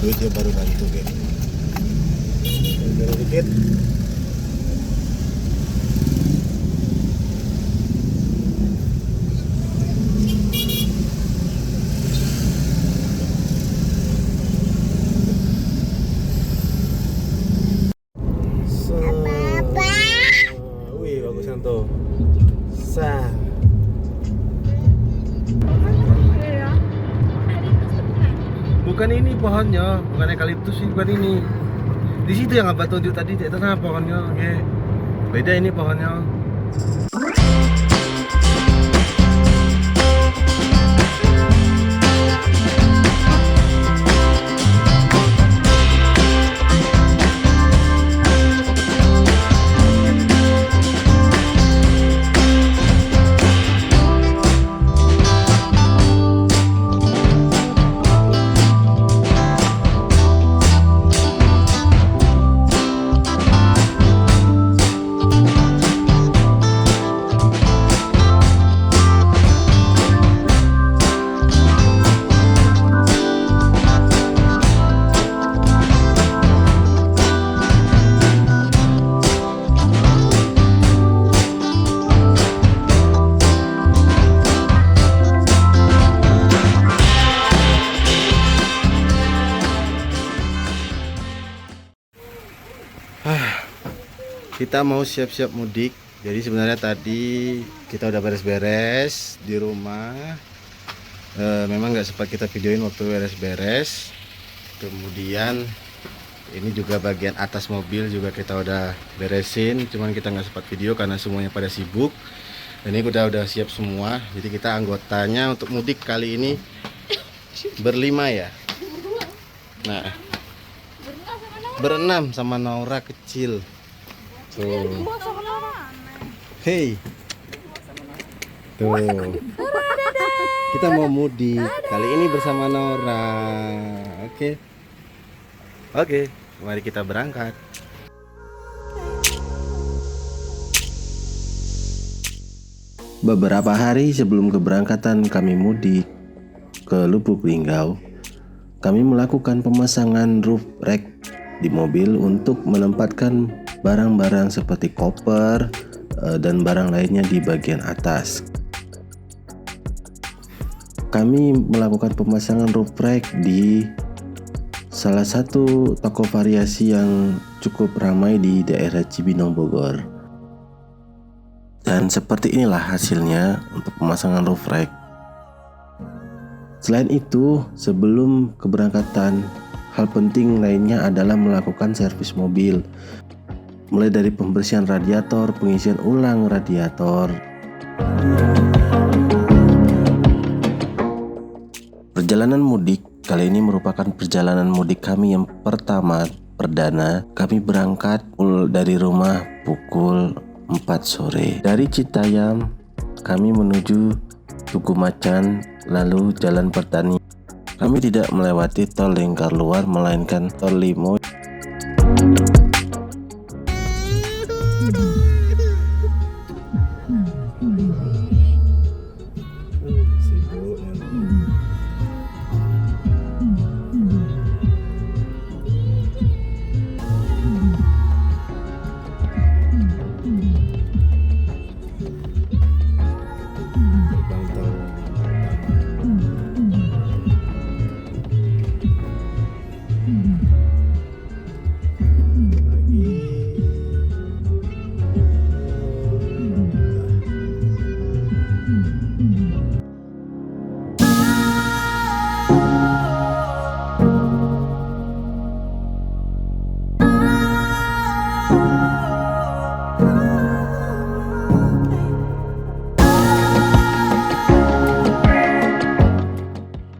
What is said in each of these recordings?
duit dia baru bantu gitu. Dikit. Wih, bagus kan tuh. Sah. Bukan ini pohonnya, bukan eukaliptus sih, bukan ini. Di situ yang abah tunjuk tadi, di tengah pohonnya. Oke. Beda ini pohonnya. Kita mau siap-siap mudik. Jadi sebenarnya tadi kita udah beres-beres di rumah. Memang nggak sempat kita videoin waktu beres-beres. Kemudian ini juga bagian atas mobil juga kita udah beresin. Cuman kita nggak sempat video karena semuanya pada sibuk. Dan ini udah siap semua. Jadi kita anggotanya untuk mudik kali ini berlima ya. Nah, berenam sama Naura kecil. Tuh. Hey. Tuh. Kita mau mudik kali ini bersama Naura. Oke. Oke, mari kita berangkat. Beberapa hari sebelum keberangkatan kami mudik ke Lubuk Linggau, kami melakukan pemasangan roof rack di mobil untuk menempatkan barang-barang seperti koper dan barang lainnya di bagian atas. Kami melakukan pemasangan roof rack di salah satu toko variasi yang cukup ramai di daerah Cibinong, Bogor. Dan seperti inilah hasilnya untuk pemasangan roof rack. Selain itu, sebelum keberangkatan, hal penting lainnya adalah melakukan servis mobil. Mulai dari pembersihan radiator, pengisian ulang radiator. Perjalanan mudik kali ini merupakan perjalanan mudik kami yang pertama, perdana. Kami berangkat dari rumah pukul 4 sore. Dari Citayam kami menuju Tugu Macan, lalu Jalan Pertani. Kami tidak melewati tol lingkar luar melainkan tol Limo.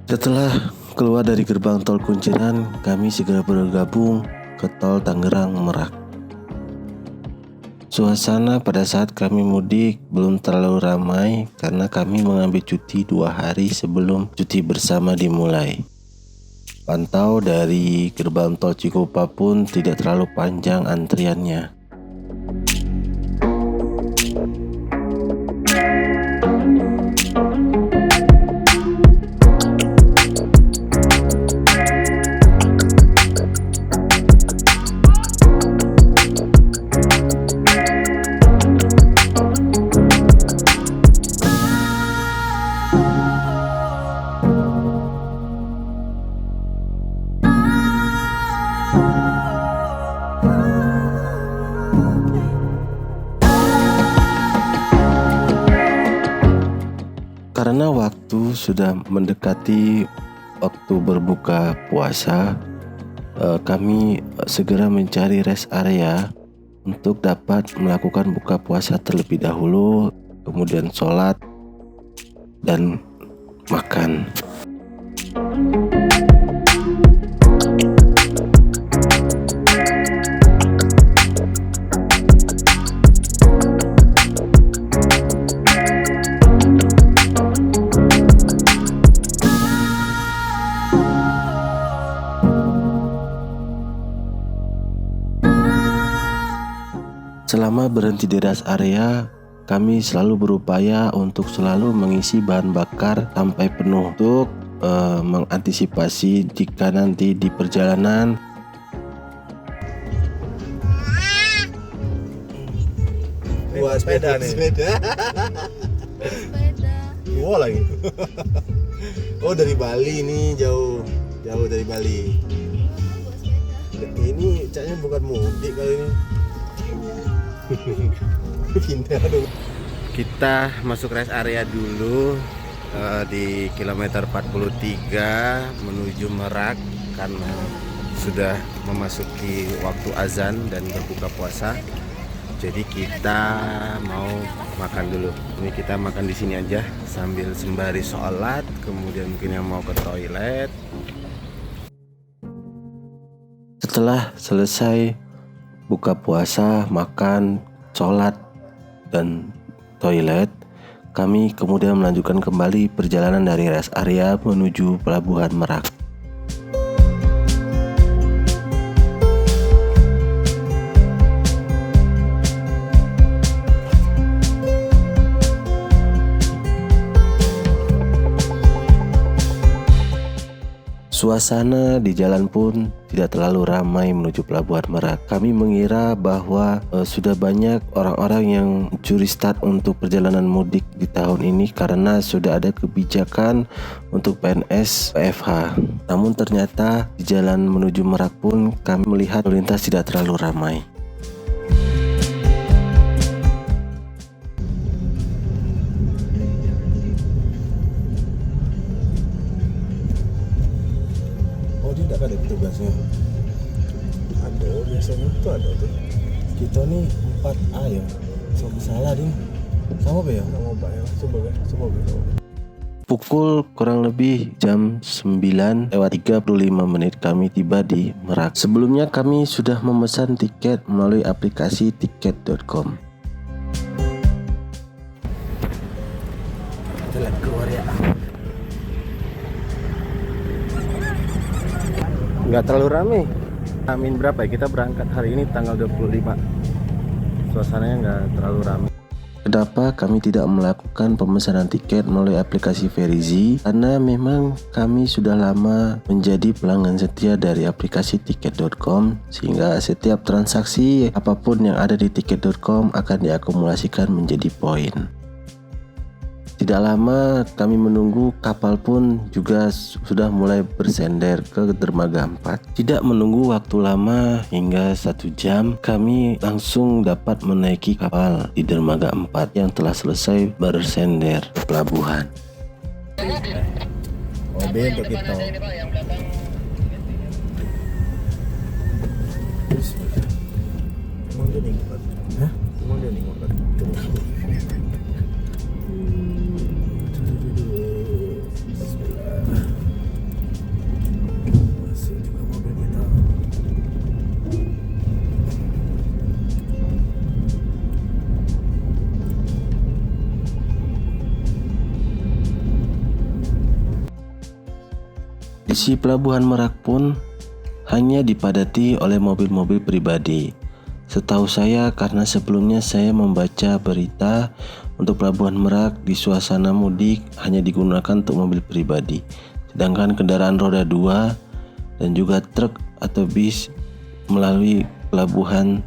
Setelah keluar dari gerbang tol Kunciran, kami segera bergabung ke tol Tangerang Merak. Suasana pada saat kami mudik belum terlalu ramai karena kami mengambil cuti 2 hari sebelum cuti bersama dimulai. Pantau dari gerbang tol Cikupa pun tidak terlalu panjang antriannya. Karena waktu sudah mendekati waktu berbuka puasa, kami segera mencari rest area untuk dapat melakukan buka puasa terlebih dahulu, kemudian sholat dan makan. Selama berhenti di rest area, kami selalu berupaya untuk selalu mengisi bahan bakar sampai penuh untuk mengantisipasi jika nanti di perjalanan buat sepeda nih. Sepeda. Wow lagi. Oh dari Bali nih, jauh dari Bali. Ini caknya bukan mudik kali ini. Pindah dong. Kita masuk rest area dulu di kilometer 43 menuju Merak karena sudah memasuki waktu azan dan berbuka puasa. Jadi kita mau makan dulu. Ini kita makan di sini aja sambil sembari sholat, kemudian mungkin yang mau ke toilet. Setelah selesai buka puasa, makan, sholat, dan toilet, kami kemudian melanjutkan kembali perjalanan dari rest area menuju Pelabuhan Merak. Suasana di jalan pun tidak terlalu ramai menuju Pelabuhan Merak. Kami mengira bahwa sudah banyak orang-orang yang mencuri start untuk perjalanan mudik di tahun ini karena sudah ada kebijakan untuk PNS WFH. Namun ternyata di jalan menuju Merak pun kami melihat lalu lintas tidak terlalu ramai. Tidak ada petugasnya. Ada biasanya tuh ada tuh. Kita nih 4A ya. Sama salah nih. Sama apa ya? Sama apa ya? Coba ya. Pukul kurang lebih jam 9:35 kami tiba di Merak. Sebelumnya kami sudah memesan tiket melalui aplikasi tiket.com. Kita lihat keluar ya. Nggak terlalu ramai. Amin berapa ya? Kita berangkat hari ini tanggal 25. Suasananya nggak terlalu ramai. Kenapa kami tidak melakukan pemesanan tiket melalui aplikasi Verizi? Karena memang kami sudah lama menjadi pelanggan setia dari aplikasi tiket.com, sehingga setiap transaksi apapun yang ada di tiket.com akan diakumulasikan menjadi poin. Tidak lama kami menunggu, kapal pun juga sudah mulai bersender ke dermaga 4. Tidak menunggu waktu lama hingga 1 jam, kami langsung dapat menaiki kapal di dermaga 4 yang telah selesai bersender ke pelabuhan. OB untuk kita. Emang dia ningkat? Hah? Emang dia ningkat? Isi Pelabuhan Merak pun hanya dipadati oleh mobil-mobil pribadi. Setahu saya, karena sebelumnya saya membaca berita untuk Pelabuhan Merak di suasana mudik hanya digunakan untuk mobil pribadi, sedangkan kendaraan roda 2 dan juga truk atau bis melalui pelabuhan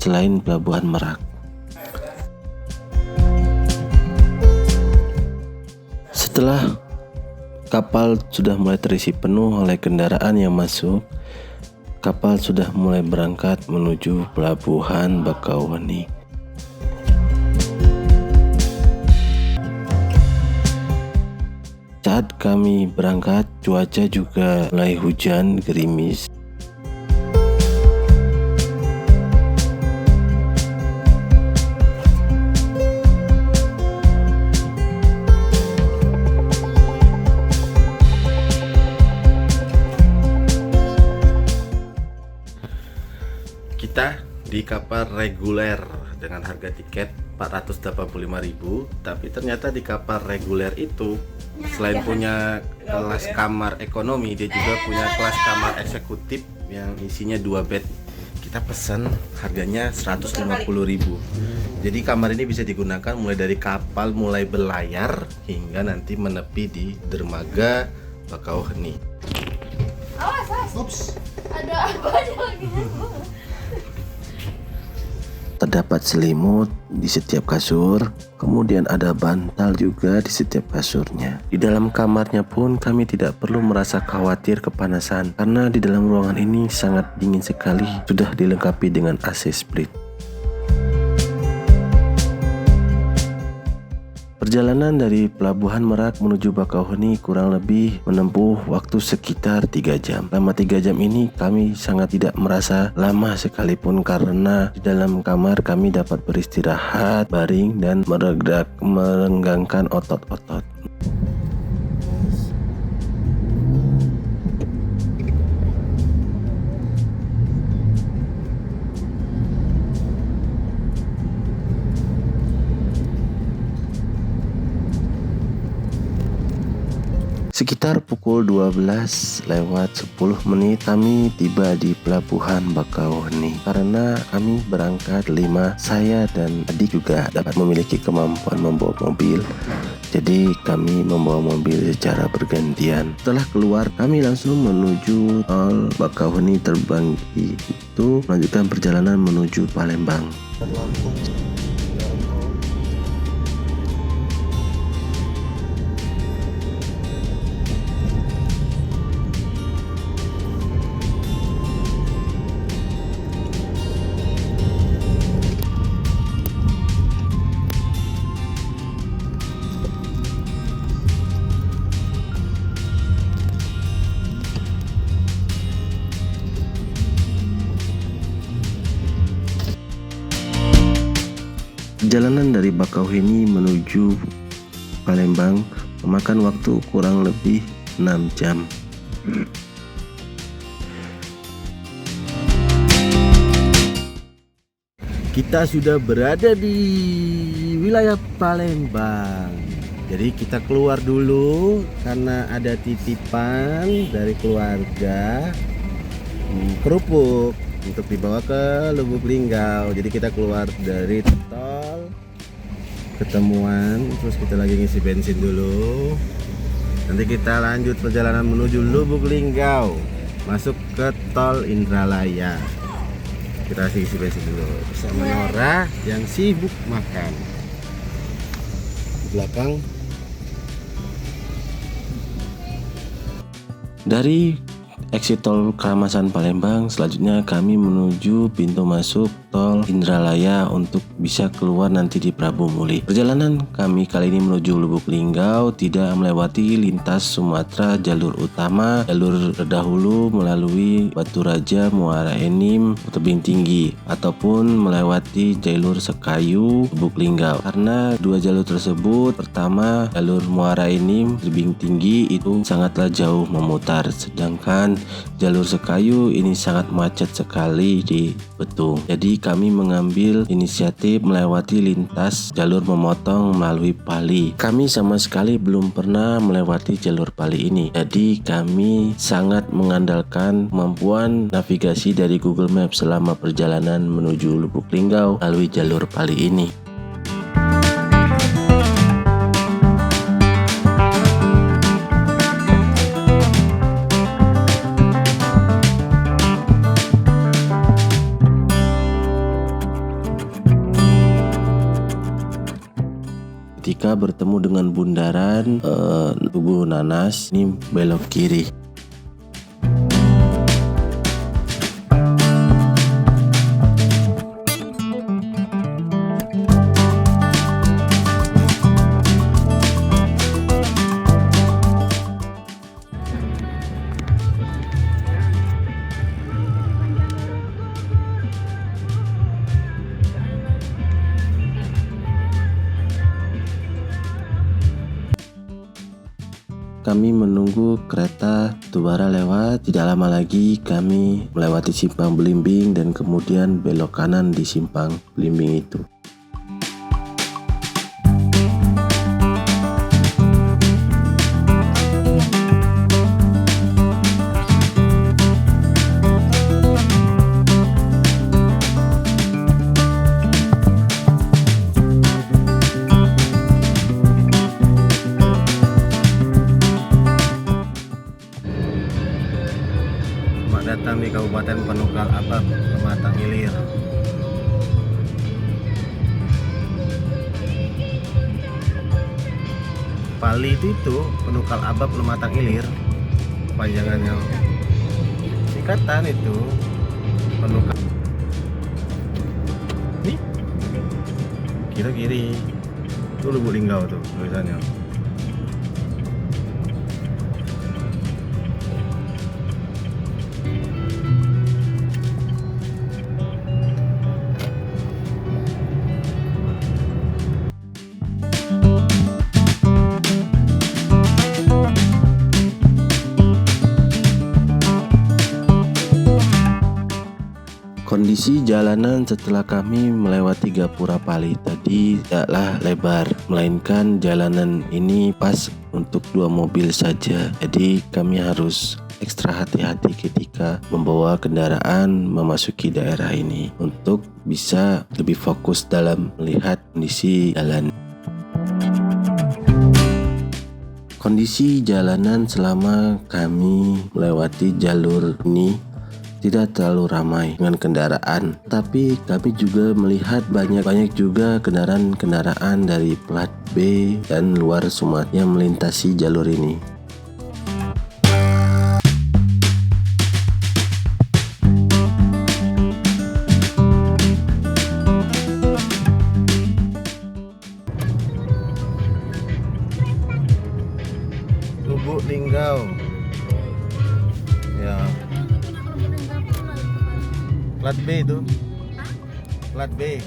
selain Pelabuhan Merak. Setelah kapal sudah mulai terisi penuh oleh kendaraan yang masuk, kapal sudah mulai berangkat menuju Pelabuhan Bakauheni. saat kami berangkat, cuaca juga mulai hujan gerimis. Kita di kapal reguler dengan harga tiket 485.000, tapi ternyata di kapal reguler itu selain punya kelas kamar ekonomi, dia juga punya kelas kamar eksekutif yang isinya 2 bed. Kita pesan harganya 150.000. Jadi kamar ini bisa digunakan mulai dari kapal mulai berlayar hingga nanti menepi di dermaga Bakauheni. Awas. Ups. Ada apa aja lagi? Terdapat selimut di setiap kasur, kemudian ada bantal juga di setiap kasurnya. Di dalam kamarnya pun kami tidak perlu merasa khawatir kepanasan, karena di dalam ruangan ini sangat dingin sekali, sudah dilengkapi dengan AC split. Perjalanan dari Pelabuhan Merak menuju Bakauheni kurang lebih menempuh waktu sekitar 3 jam. Selama 3 jam ini kami sangat tidak merasa lama sekalipun, karena di dalam kamar kami dapat beristirahat, baring, dan merenggangkan otot-otot. Sekitar pukul 12 lewat 10 menit kami tiba di Pelabuhan Bakauheni. Karena kami berangkat 5, saya dan adik juga dapat memiliki kemampuan membawa mobil. Jadi kami membawa mobil secara bergantian. Setelah keluar, kami langsung menuju tol Bakauheni Terbanggi, itu melanjutkan perjalanan menuju Palembang. Perjalanan dari Bakauheni menuju Palembang memakan waktu kurang lebih 6 jam. Kita sudah berada di wilayah Palembang. Jadi kita keluar dulu karena ada titipan dari keluarga kerupuk untuk dibawa ke Lubuk Linggau. Jadi kita keluar dari tol ketemuan, terus kita lagi ngisi bensin dulu. Nanti kita lanjut perjalanan menuju Lubuk Linggau, masuk ke tol Indralaya. Kita isi bensin dulu bersama Nora yang sibuk makan. Di belakang dari exit tol Keramasan Palembang, selanjutnya kami menuju pintu masuk tol Indralaya untuk bisa keluar nanti di Prabu Muli. Perjalanan kami kali ini menuju Lubuk Linggau tidak melewati lintas Sumatera jalur utama, jalur terdahulu melalui Batu Raja, Muara Enim, Tebing Tinggi, ataupun melewati jalur Sekayu, Lubuk Linggau. Karena dua jalur tersebut, pertama jalur Muara Enim, Tebing Tinggi itu sangatlah jauh memutar, sedangkan jalur Sekayu ini sangat macet sekali di Betung. Jadi kami mengambil inisiatif melewati lintas jalur memotong melalui Pali. Kami sama sekali belum pernah melewati jalur Pali ini. Jadi kami sangat mengandalkan kemampuan navigasi dari Google Maps selama perjalanan menuju Lubuk Linggau melalui jalur Pali ini. Ketika bertemu dengan bundaran Tugu Nanas, ini belok kiri. kami menunggu kereta batubara lewat. Tidak lama lagi kami melewati simpang Belimbing dan kemudian belok kanan di simpang Belimbing itu. Datang di Kabupaten Penukal Abab, Pematang Ilir. Pali itu Penukal Abab, Pematang Ilir, panjangannya. Singkatan itu Penukal. Nih, kiri itu Lubuk Linggau tuh tulisannya. Kondisi jalanan setelah kami melewati Gapura Pali tadi tidaklah lebar, melainkan jalanan ini pas untuk 2 mobil saja. Jadi kami harus ekstra hati-hati ketika membawa kendaraan memasuki daerah ini untuk bisa lebih fokus dalam melihat kondisi jalan. Kondisi jalanan selama kami melewati jalur ini tidak terlalu ramai dengan kendaraan, tapi kami juga melihat banyak juga kendaraan-kendaraan dari plat B dan luar Sumatera yang melintasi jalur ini. Lubuk Linggau. Ya. Plat B itu. Plat B.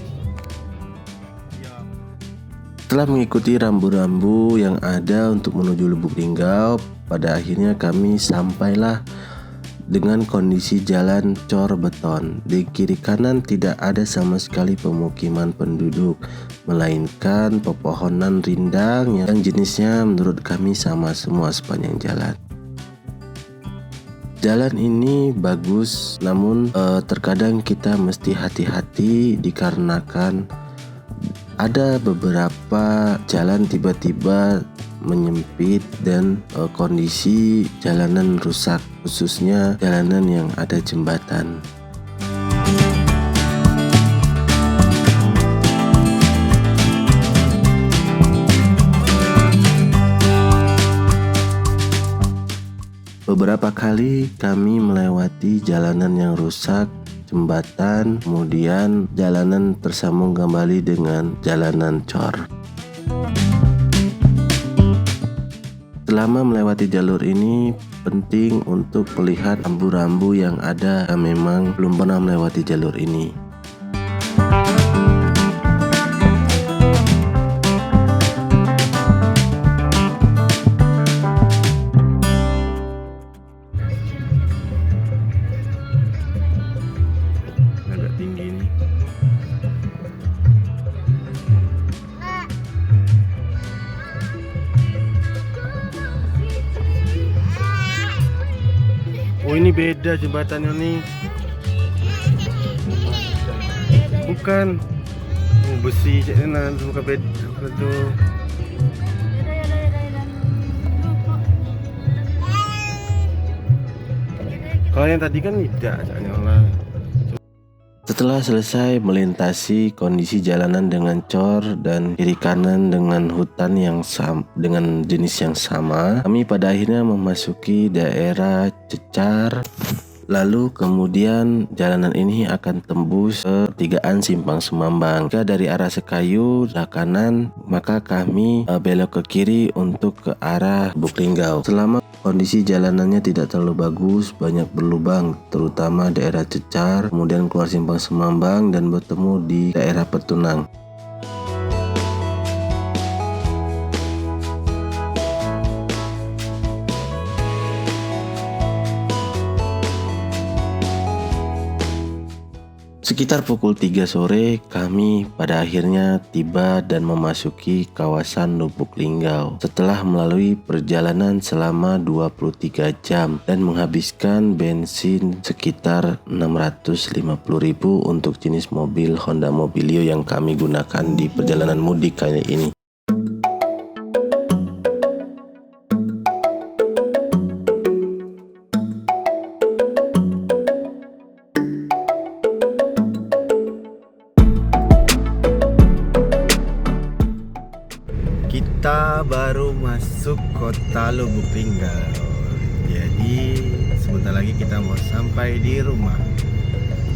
Ya. Setelah mengikuti rambu-rambu yang ada untuk menuju Lubuk Linggau, pada akhirnya kami sampailah dengan kondisi jalan cor beton. Di kiri kanan tidak ada sama sekali pemukiman penduduk, melainkan pepohonan rindang yang jenisnya menurut kami sama semua sepanjang jalan. Jalan ini bagus, namun terkadang kita mesti hati-hati dikarenakan ada beberapa jalan tiba-tiba menyempit dan kondisi jalanan rusak, khususnya jalanan yang ada jembatan. Beberapa kali kami melewati jalanan yang rusak, jembatan, kemudian jalanan tersambung kembali dengan jalanan cor. Selama melewati jalur ini penting untuk melihat rambu-rambu yang ada yang memang belum pernah melewati jalur ini. Oh, ini beda jembatannya nih. Bukan. Oh, besi ceknya bukan beda tuh. Kalau yang tadi kan tidak caknya lah. Setelah selesai melintasi kondisi jalanan dengan cor dan kiri kanan dengan hutan yang dengan jenis yang sama, kami pada akhirnya memasuki daerah Cecar. Lalu kemudian jalanan ini akan tembus ke pertigaan Simpang Semambang. Jika dari arah Sekayu ke kanan, maka kami belok ke kiri untuk ke arah Lubuk Linggau. Selama kondisi jalanannya tidak terlalu bagus, banyak berlubang, terutama daerah Cecar, kemudian keluar Simpang Semambang dan bertemu di daerah Petunang. Sekitar pukul 3 sore, kami pada akhirnya tiba dan memasuki kawasan Lubuk Linggau setelah melalui perjalanan selama 23 jam dan menghabiskan bensin sekitar 650.000 untuk jenis mobil Honda Mobilio yang kami gunakan di perjalanan mudik kali ini. Kita baru masuk kota Lubuk Linggau. Jadi sebentar lagi kita mau sampai di rumah.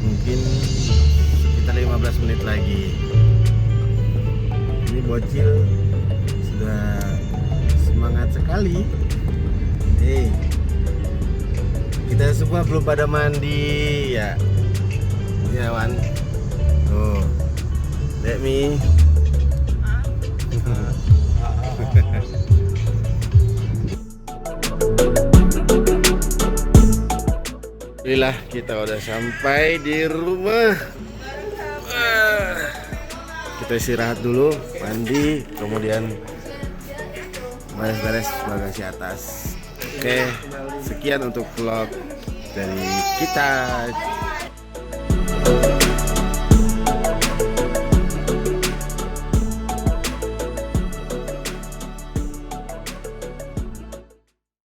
Mungkin sekitar 15 menit lagi. Ini bocil sudah semangat sekali. Kita semua belum pada mandi ya. Ya Wan. Tuh. Let me. Alhamdulillah kita udah sampai di rumah. Kita istirahat dulu, mandi, kemudian beres-beres bagasi atas. Oke, sekian untuk vlog dari kita.